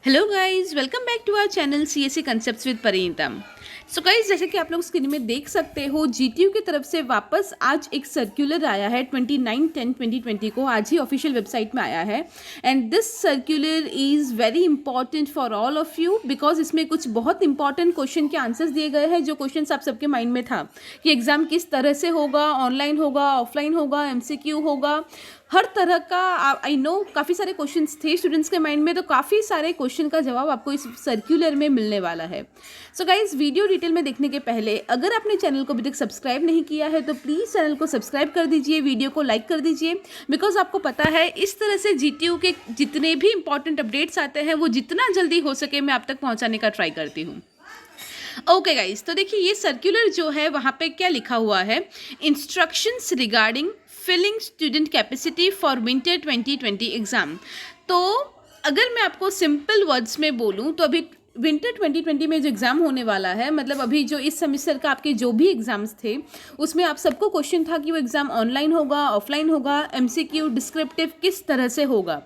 Hello guys, welcome back to our channel CSC concepts with Parineeta. So guys, जैसे कि आप लोग स्क्रीन में देख सकते हो, जीटीयू की तरफ से वापस आज एक सर्कुलर आया है 29/10/2020 को। आज ही ऑफिशियल वेबसाइट में आया है and this circular is very important for all of you because इसमें कुछ बहुत इंपॉर्टेंट क्वेश्चन के आंसर्स दिए गए हैं, जो क्वेश्चन आप सबके माइंड में था कि एग्ज़ाम किस तरह से होगा, ऑनलाइन होगा, ऑफलाइन होगा, एमसीक्यू होगा, हर तरह का। आई नो काफ़ी सारे क्वेश्चंस थे स्टूडेंट्स के माइंड में, तो काफ़ी सारे क्वेश्चन का जवाब आपको इस सर्कुलर में मिलने वाला है। सो गाइस, वीडियो डिटेल में देखने के पहले अगर आपने चैनल को अभी तक सब्सक्राइब नहीं किया है तो प्लीज़ चैनल को सब्सक्राइब कर दीजिए, वीडियो को लाइक कर दीजिए, बिकॉज आपको पता है इस तरह से जीटीयू के जितने भी इंपॉर्टेंट अपडेट्स आते हैं वो जितना जल्दी हो सके मैं आप तक पहुँचाने का ट्राई करती हूँ। ओके गाइस, तो देखिए ये सर्कुलर जो है वहाँ पे क्या लिखा हुआ है, instructions regarding filling student capacity for winter 2020 exam. तो अगर मैं आपको सिंपल वर्ड्स में बोलूँ तो अभी विंटर 2020 में जो एग्ज़ाम होने वाला है, मतलब अभी जो इस सेमेस्टर का आपके जो भी एग्ज़ाम्स थे उसमें आप सबको क्वेश्चन था कि वो एग्ज़ाम ऑनलाइन होगा, ऑफलाइन होगा, एमसीक्यू, डिस्क्रिप्टिव किस तरह से होगा।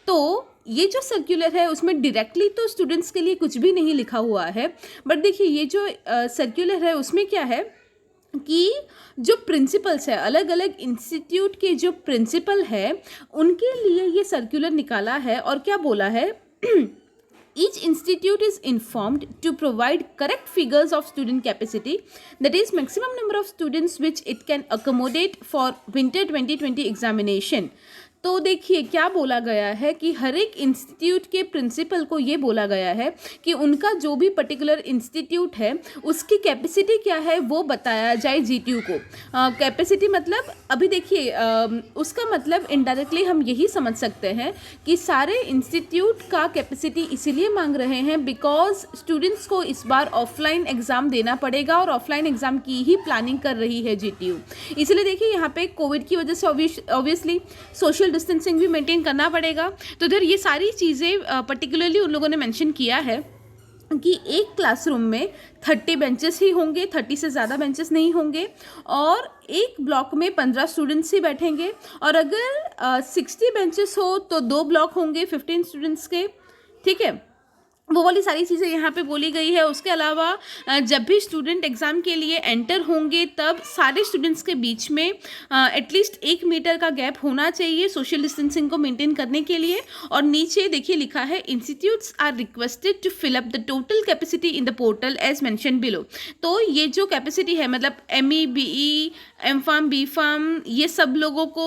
तो ये जो सर्कुलर है उसमें डायरेक्टली तो स्टूडेंट्स के लिए कुछ भी नहीं लिखा हुआ है, बट देखिए ये जो सर्कुलर है उसमें क्या है कि जो प्रिंसिपल्स है, अलग अलग इंस्टीट्यूट के जो प्रिंसिपल है उनके लिए ये सर्कुलर निकाला है। और क्या बोला है each institute is informed to provide correct figures of student capacity, that is maximum number of students which it can accommodate for winter 2020 examination। तो देखिए क्या बोला गया है कि हर एक इंस्टीट्यूट के प्रिंसिपल को ये बोला गया है कि उनका जो भी पर्टिकुलर इंस्टीट्यूट है उसकी कैपेसिटी क्या है वो बताया जाए जीटीयू को। कैपेसिटी मतलब अभी देखिए उसका मतलब इनडायरेक्टली हम यही समझ सकते हैं कि सारे इंस्टीट्यूट का कैपेसिटी इसीलिए मांग रहे हैं बिकॉज स्टूडेंट्स को इस बार ऑफलाइन एग्ज़ाम देना पड़ेगा और ऑफलाइन एग्ज़ाम की ही प्लानिंग कर रही है जीटीयू। इसलिए देखिए यहाँ पे कोविड की वजह से ऑब्वियसली सोशल डिस्टेंसिंग भी मेंटेन करना पड़ेगा। तो इधर ये सारी चीज़ें पर्टिकुलरली उन लोगों ने मेंशन किया है कि एक क्लासरूम में 30 बेंचेस ही होंगे, 30 से ज़्यादा बेंचेस नहीं होंगे, और एक ब्लॉक में 15 स्टूडेंट्स ही बैठेंगे। और अगर 60 बेंचेस हो तो 2 ब्लॉक होंगे 15 स्टूडेंट्स के, ठीक है। वो वाली सारी चीज़ें यहाँ पे बोली गई है। उसके अलावा जब भी स्टूडेंट एग्ज़ाम के लिए एंटर होंगे तब सारे स्टूडेंट्स के बीच में एटलीस्ट 1 मीटर का गैप होना चाहिए सोशल डिस्टेंसिंग को मेंटेन करने के लिए। और नीचे देखिए लिखा है institutes are requested to fill up the total capacity in the portal as mentioned below. तो ये जो कैपेसिटी है मतलब ME, BE, M.Pharm, B.Pharm, ये सब लोगों को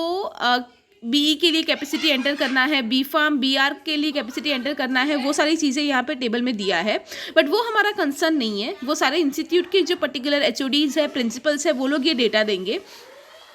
BE के लिए कैपेसिटी एंटर करना है, B.Pharm, BR के लिए कैपेसिटी एंटर करना है, वो सारी चीज़ें यहाँ पे टेबल में दिया है। बट वो हमारा कंसर्न नहीं है, वो सारे इंस्टीट्यूट के जो पर्टिकुलर HODs है, प्रिंसिपल्स है, वो लोग ये डेटा देंगे,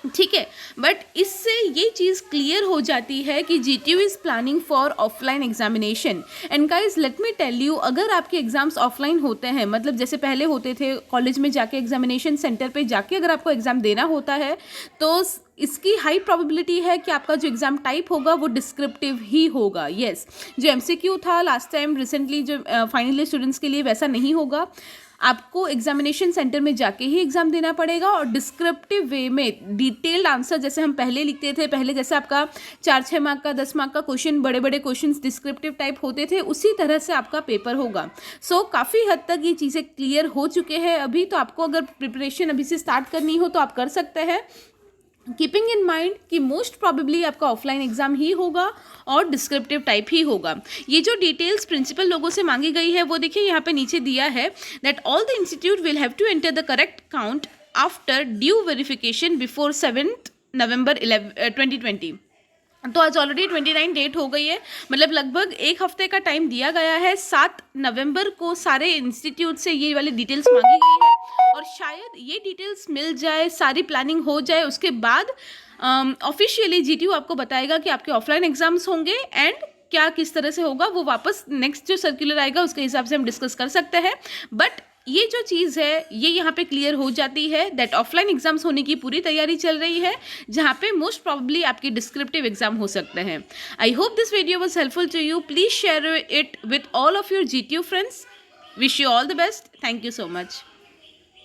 ठीक है। बट इससे ये चीज़ क्लियर हो जाती है कि GTU is planning for offline examination. And guys let me tell you, अगर आपके एग्जाम्स ऑफलाइन होते हैं, मतलब जैसे पहले होते थे कॉलेज में जाके एग्जामिनेशन सेंटर पे जाके अगर आपको एग्ज़ाम देना होता है, तो इसकी हाई प्रोबेबिलिटी है कि आपका जो एग्ज़ाम टाइप होगा वो डिस्क्रिप्टिव ही होगा। येस, जो MCQ था लास्ट टाइम रिसेंटली जो फाइनल स्टूडेंट्स के लिए, वैसा नहीं होगा। आपको एग्जामिनेशन सेंटर में जाके ही एग्ज़ाम देना पड़ेगा और डिस्क्रिप्टिव वे में डिटेल्ड आंसर, जैसे हम पहले लिखते थे, पहले जैसे आपका 4-6 मार्क का, 10 मार्क का क्वेश्चन, बड़े बड़े क्वेश्चन डिस्क्रिप्टिव टाइप होते थे, उसी तरह से आपका पेपर होगा। सो काफ़ी हद तक ये चीज़ें क्लियर हो चुके हैं अभी। तो आपको अगर प्रिपरेशन अभी से स्टार्ट करनी हो तो आप कर सकते हैं, कीपिंग इन माइंड कि मोस्ट प्रॉबेबली आपका ऑफलाइन एग्जाम ही होगा और डिस्क्रिप्टिव टाइप ही होगा। ये जो डिटेल्स प्रिंसिपल लोगों से मांगी गई है वो देखिए यहाँ पे नीचे दिया है, that all the institute will have to enter the correct count after due verification before 7 November 2020। तो आज ऑलरेडी 29 डेट हो गई है, मतलब लगभग एक हफ्ते का टाइम दिया गया है। 7 नवंबर को सारे इंस्टीट्यूट से ये वाली डिटेल्स मांगी गई है और शायद ये डिटेल्स मिल जाए, सारी प्लानिंग हो जाए, उसके बाद ऑफिशियली जीटीयू आपको बताएगा कि आपके ऑफलाइन एग्जाम्स होंगे एंड क्या किस तरह से होगा। वो वापस नेक्स्ट जो सर्कुलर आएगा उसके हिसाब से हम डिस्कस कर सकते हैं। बट ये जो चीज़ है ये यहाँ पे क्लियर हो जाती है दैट ऑफलाइन एग्जाम्स होने की पूरी तैयारी चल रही है, जहाँ पे मोस्ट प्रॉब्ली आपके डिस्क्रिप्टिव एग्जाम हो सकते हैं। I hope this video was helpful to you. Please share it with all of your GTU friends. Wish you all the best. Thank you so much.